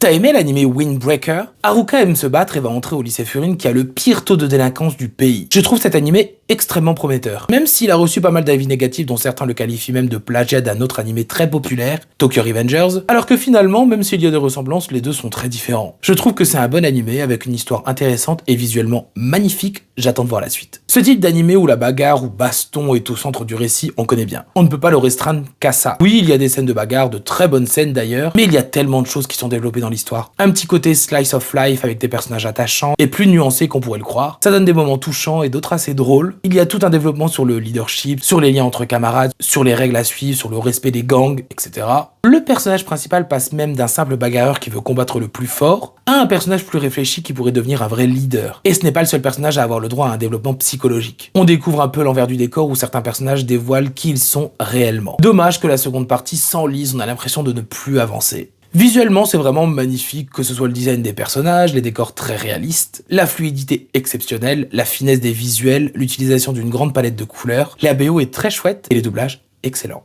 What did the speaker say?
T'as aimé l'anime Windbreaker? Haruka aime se battre et va entrer au lycée Furin qui a le pire taux de délinquance du pays. Je trouve cet anime extrêmement prometteur. Même s'il a reçu pas mal d'avis négatifs dont certains le qualifient même de plagiat d'un autre anime très populaire, Tokyo Revengers, alors que finalement, même s'il y a des ressemblances, les deux sont très différents. Je trouve que c'est un bon anime avec une histoire intéressante et visuellement magnifique, j'attends de voir la suite. Ce type d'anime où la bagarre ou baston est au centre du récit, on connaît bien. On ne peut pas le restreindre qu'à ça. Oui, il y a des scènes de bagarre, de très bonnes scènes d'ailleurs, mais il y a tellement de choses qui sont développées dans l'histoire. Un petit côté slice of life avec des personnages attachants et plus nuancés qu'on pourrait le croire. Ça donne des moments touchants et d'autres assez drôles. Il y a tout un développement sur le leadership, sur les liens entre camarades, sur les règles à suivre, sur le respect des gangs, etc. Le personnage principal passe même d'un simple bagarreur qui veut combattre le plus fort à un personnage plus réfléchi qui pourrait devenir un vrai leader. Et ce n'est pas le seul personnage à avoir le droit à un développement psychologique. On découvre un peu l'envers du décor où certains personnages dévoilent qui ils sont réellement. Dommage que la seconde partie s'enlise, on a l'impression de ne plus avancer. Visuellement, c'est vraiment magnifique, que ce soit le design des personnages, les décors très réalistes, la fluidité exceptionnelle, la finesse des visuels, l'utilisation d'une grande palette de couleurs, la BO est très chouette et les doublages excellents.